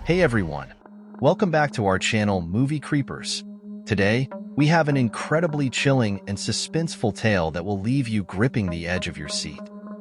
Hey everyone, welcome back to our channel Movie Creepers. Today, we have an incredibly chilling and suspenseful tale that will leave you gripping the edge of your seat.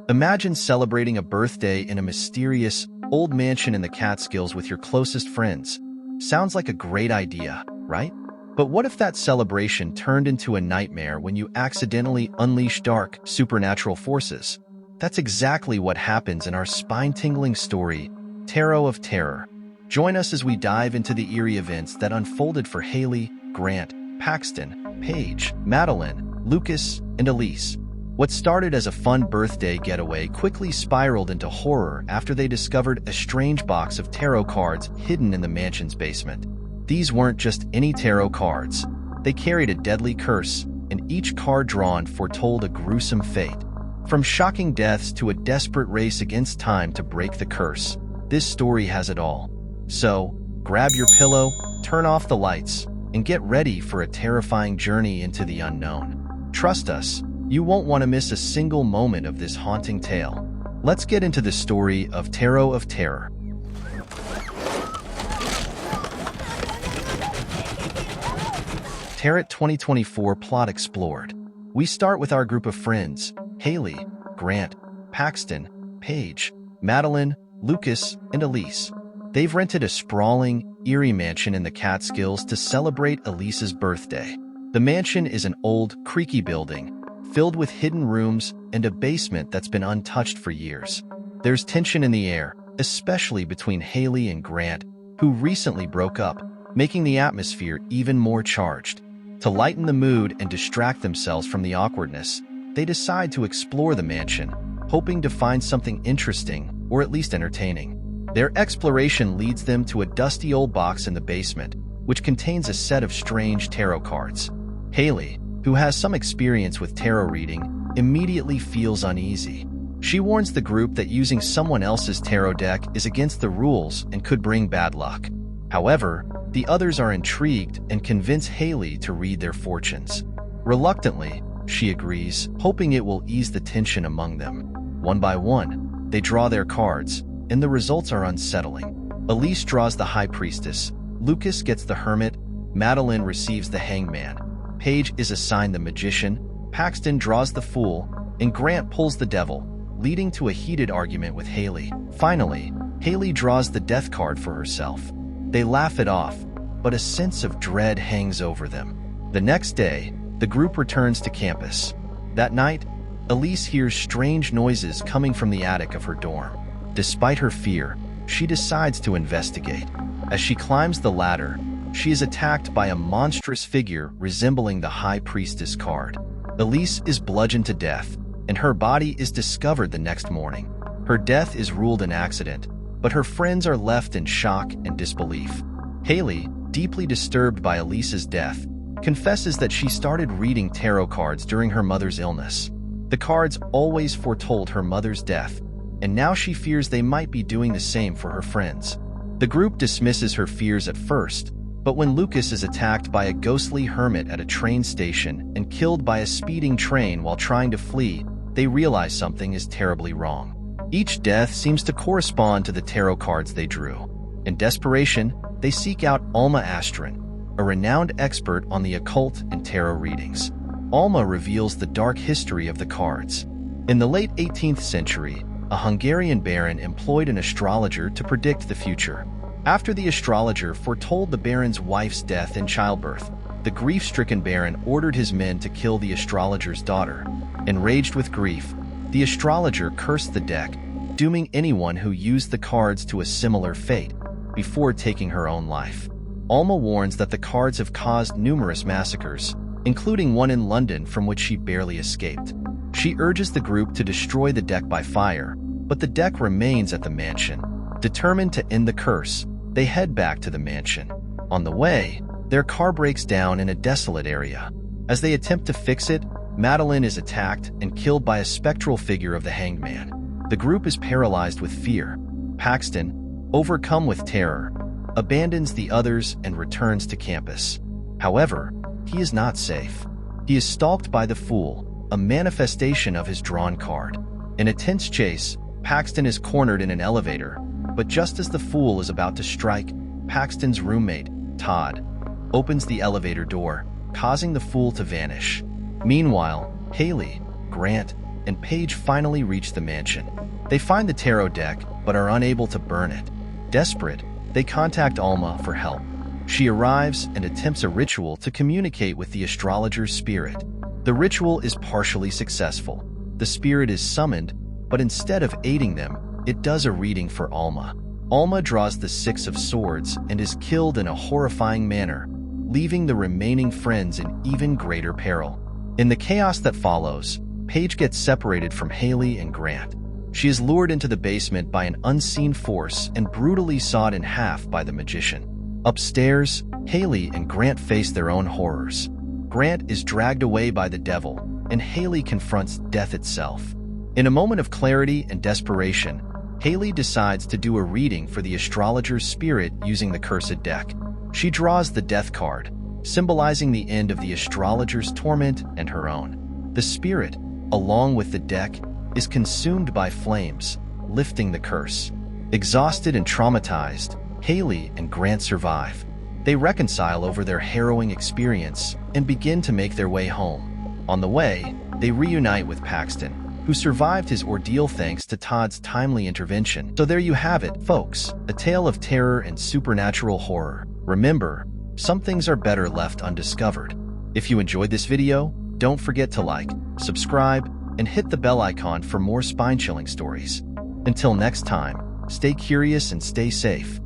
Imagine celebrating a birthday in a mysterious, old mansion in the Catskills with your closest friends. Sounds like a great idea, right? But what if that celebration turned into a nightmare when you accidentally unleash dark, supernatural forces? That's exactly what happens in our spine-tingling story, Terot of Terror. Join us as we dive into the eerie events that unfolded for Haley, Grant, Paxton, Paige, Madeline, Lucas, and Elise. What started as a fun birthday getaway quickly spiraled into horror after they discovered a strange box of tarot cards hidden in the mansion's basement. These weren't just any tarot cards. They carried a deadly curse, and each card drawn foretold a gruesome fate. From shocking deaths to a desperate race against time to break the curse, this story has it all. So, grab your pillow, turn off the lights, and get ready for a terrifying journey into the unknown. Trust us, you won't want to miss a single moment of this haunting tale. Let's get into the story of Terot of Terror. Terot 2024 plot explored. We start with our group of friends, Haley, Grant, Paxton, Paige, Madeline, Lucas, and Elise. They've rented a sprawling, eerie mansion in the Catskills to celebrate Elise's birthday. The mansion is an old, creaky building, filled with hidden rooms and a basement that's been untouched for years. There's tension in the air, especially between Haley and Grant, who recently broke up, making the atmosphere even more charged. To lighten the mood and distract themselves from the awkwardness, they decide to explore the mansion, hoping to find something interesting or at least entertaining. Their exploration leads them to a dusty old box in the basement, which contains a set of strange tarot cards. Haley, who has some experience with tarot reading, immediately feels uneasy. She warns the group that using someone else's tarot deck is against the rules and could bring bad luck. However, the others are intrigued and convince Haley to read their fortunes. Reluctantly, she agrees, hoping it will ease the tension among them. One by one, they draw their cards, and the results are unsettling. Elise draws the High Priestess, Lucas gets the Hermit, Madeline receives the Hangman, Paige is assigned the Magician, Paxton draws the Fool, and Grant pulls the Devil, leading to a heated argument with Haley. Finally, Haley draws the Death card for herself. They laugh it off, but a sense of dread hangs over them. The next day, the group returns to campus. That night, Elise hears strange noises coming from the attic of her dorm. Despite her fear, she decides to investigate. As she climbs the ladder, she is attacked by a monstrous figure resembling the High Priestess card. Elise is bludgeoned to death, and her body is discovered the next morning. Her death is ruled an accident, but her friends are left in shock and disbelief. Haley, deeply disturbed by Elise's death, confesses that she started reading tarot cards during her mother's illness. The cards always foretold her mother's death, and now she fears they might be doing the same for her friends. The group dismisses her fears at first, but when Lucas is attacked by a ghostly hermit at a train station and killed by a speeding train while trying to flee, they realize something is terribly wrong. Each death seems to correspond to the tarot cards they drew. In desperation, they seek out Alma Astron, a renowned expert on the occult and tarot readings. Alma reveals the dark history of the cards. In the late 18th century, a Hungarian baron employed an astrologer to predict the future. After the astrologer foretold the baron's wife's death in childbirth, the grief-stricken baron ordered his men to kill the astrologer's daughter. Enraged with grief, the astrologer cursed the deck, dooming anyone who used the cards to a similar fate, before taking her own life. Alma warns that the cards have caused numerous massacres, including one in London from which she barely escaped. She urges the group to destroy the deck by fire, but the deck remains at the mansion. Determined to end the curse, they head back to the mansion. On the way, their car breaks down in a desolate area. As they attempt to fix it, Madeline is attacked and killed by a spectral figure of the Hangman. The group is paralyzed with fear. Paxton, overcome with terror, abandons the others and returns to campus. However, he is not safe. He is stalked by the Fool, a manifestation of his drawn card. In a tense chase, Paxton is cornered in an elevator, But just as the fool is about to strike, Paxton's roommate, Todd, opens the elevator door, causing the fool to vanish. Meanwhile, Haley, Grant, and Paige finally reach the mansion. They find the tarot deck, but are unable to burn it. Desperate, they contact Alma for help. She arrives and attempts a ritual to communicate with the astrologer's spirit. The ritual is partially successful. The spirit is summoned, but instead of aiding them, it does a reading for Alma. Alma draws the Six of Swords and is killed in a horrifying manner, leaving the remaining friends in even greater peril. In the chaos that follows, Paige gets separated from Haley and Grant. She is lured into the basement by an unseen force and brutally sawed in half by the magician. Upstairs, Haley and Grant face their own horrors. Grant is dragged away by the devil, and Haley confronts death itself. In a moment of clarity and desperation, Haley decides to do a reading for the astrologer's spirit using the cursed deck. She draws the death card, symbolizing the end of the astrologer's torment and her own. The spirit, along with the deck, is consumed by flames, lifting the curse. Exhausted and traumatized, Haley and Grant survive. They reconcile over their harrowing experience and begin to make their way home. On the way, they reunite with Paxton, who survived his ordeal thanks to Todd's timely intervention. So there you have it, folks, a tale of terror and supernatural horror. Remember, some things are better left undiscovered. If you enjoyed this video, don't forget to like, subscribe, and hit the bell icon for more spine-chilling stories. Until next time, stay curious and stay safe.